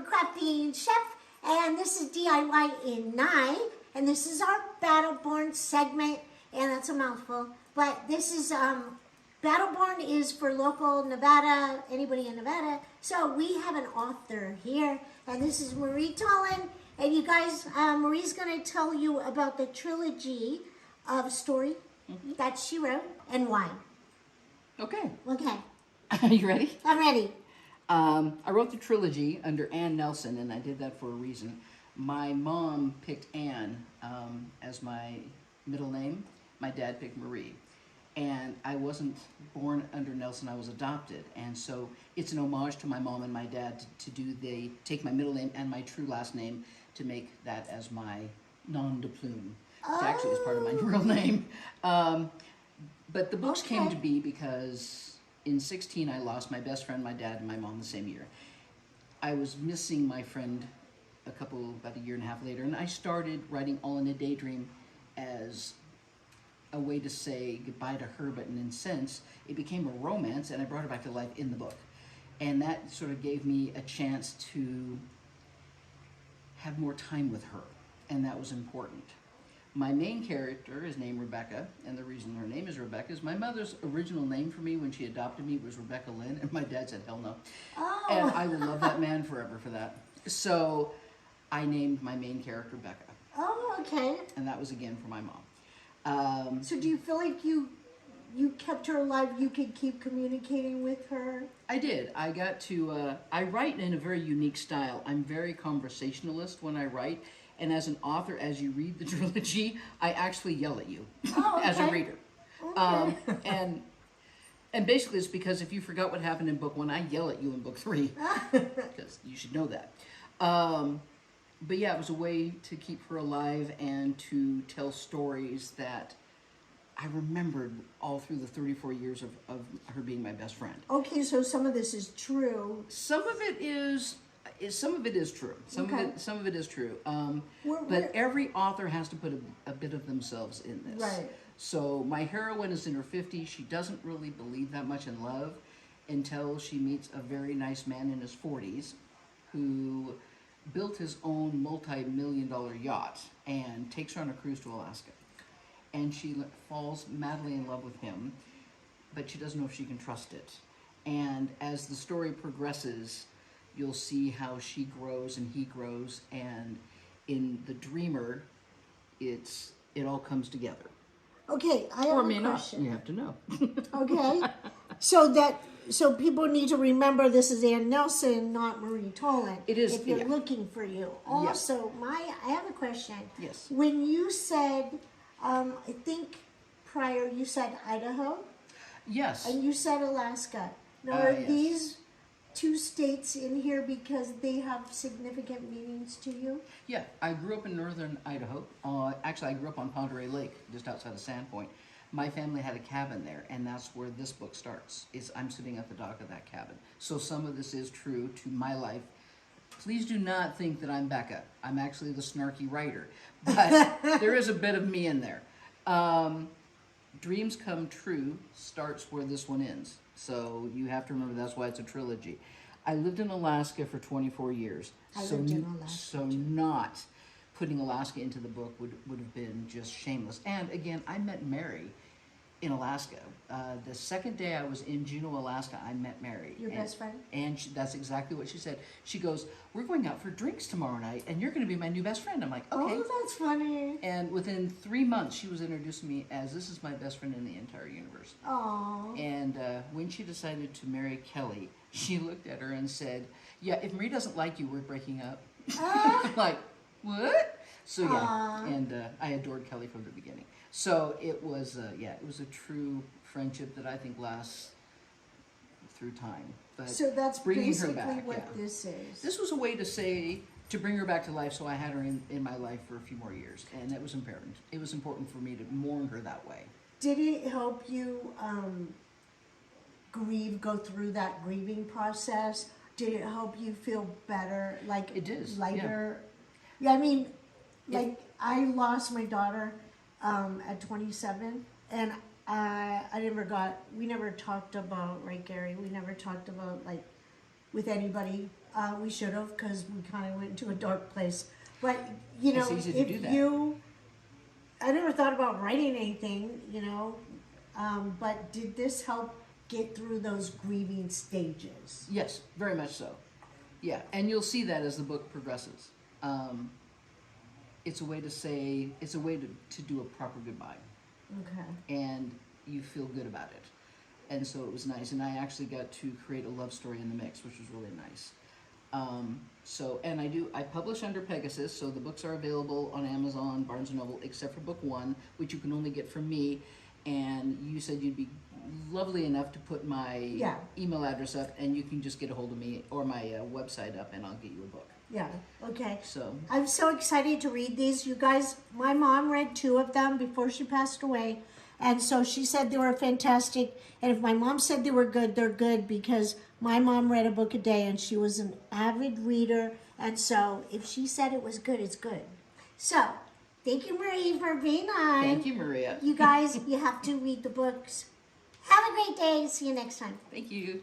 crafting chef, and this is DIY in 9, and this is our Battleborn segment, and that's a mouthful. But this is Battleborn is for local Nevada, anybody in Nevada. So we have an author here, and this is Marie Tolan. And you guys, Marie's going to tell you about the trilogy of story that she wrote and why. Okay. Okay. Are you ready? I'm ready. I wrote the trilogy under Ann Nelson, and I did that for a reason. My mom picked Ann as my middle name. My dad picked Marie. And I wasn't born under Nelson, I was adopted. And so it's an homage to my mom and my dad they take my middle name and my true last name to make that as my nom de plume. Which actually was part of my real name. But the books came to be because in 16 I lost my best friend, my dad, and my mom the same year. I was missing my friend about a year and a half later, and I started writing All In A Daydream as a way to say goodbye to her, but in a sense, it became a romance, and I brought her back to life in the book. And that sort of gave me a chance to have more time with her, and that was important. My main character is named Rebecca, and the reason her name is Rebecca is my mother's original name for me when she adopted me was Rebecca Lynn, and my dad said, hell no. Oh. And I will love that man forever for that. So I named my main character Becca. Oh, okay. And that was again for my mom. So do you feel like you kept her alive, you could keep communicating with her? I did. I got to, I write in a very unique style. I'm very conversationalist when I write. And as an author, as you read the trilogy, I actually yell at you as a reader. Okay. And basically it's because if you forgot what happened in book 1, I yell at you in book 3. Because you should know that. But yeah, it was a way to keep her alive and to tell stories that I remembered all through the 34 years of her being my best friend. Okay, so some of this is true. Some of it is true. Some of it is true. But every author has to put a bit of themselves in this. Right. So my heroine is in her 50s. She doesn't really believe that much in love until she meets a very nice man in his 40s who built his own multi-million-dollar yacht and takes her on a cruise to Alaska. And she falls madly in love with him, but she doesn't know if she can trust it. And as the story progresses, you'll see how she grows and he grows, and in The Dreamer, it all comes together. Okay, I have a question. You have to know. Okay, so people need to remember this is Ann Nelson, not Marie Tolan. It is, if you're looking for you. Also, I have a question. Yes. When you said, I think prior you said Idaho. Yes. And you said Alaska. Now are these two states in here because they have significant meanings to you? Yeah, I grew up in northern Idaho. Actually, I grew up on Ponderay Lake, just outside of Sandpoint. My family had a cabin there, and that's where this book starts. I'm sitting at the dock of that cabin. So some of this is true to my life. Please do not think that I'm Becca. I'm actually the snarky writer, but there is a bit of me in there. Dreams Come True starts where this one ends. So you have to remember that's why it's a trilogy. I lived in Alaska for 24 years. So not putting Alaska into the book would have been just shameless. And again, I met Mary in Alaska. The second day I was in Juneau, Alaska, I met Mary. Your best friend? And that's exactly what she said. She goes, we're going out for drinks tomorrow night, and you're going to be my new best friend. I'm like, okay. Oh, that's funny. And within 3 months, she was introducing me as, this is my best friend in the entire universe. Aww. And when she decided to marry Kelly, she looked at her and said, yeah, if Marie doesn't like you, we're breaking up. Like, what? So yeah, and I adored Kelly from the beginning. So it was, it was a true friendship that I think lasts through time. But so that's bringing basically her back, what this is. This was a way to bring her back to life, so I had her in my life for a few more years, and that was important. It was important for me to mourn her that way. Did it help you go through that grieving process? Did it help you feel better, like it did, lighter? Yeah, I mean, like I lost my daughter at 27, and we never talked about, right, Gary? We never talked about like with anybody. We should have, because we kind of went into a dark place. But, you know, It's easy to if do that. I never thought about writing anything, you know, but did this help get through those grieving stages? Yes, very much so. Yeah, and you'll see that as the book progresses. It's a way to do a proper goodbye, Okay. and you feel good about it. And so it was nice, and I actually got to create a love story in the mix, which was really nice. And I publish under Pegasus, so the books are available on Amazon, Barnes & Noble, except for book one, which you can only get from me. And you said you'd be lovely enough to put my email address up, and you can just get a hold of me or my website up, and I'll get you a book. Yeah, okay. So I'm so excited to read these. You guys, my mom read 2 of them before she passed away. And so she said they were fantastic. And if my mom said they were good, they're good, because my mom read a book a day and she was an avid reader. And so if she said it was good, it's good. So thank you, Marie, for being on. thank you, Maria. You guys, you have to read the books. Have a great day. See you next time. Thank you.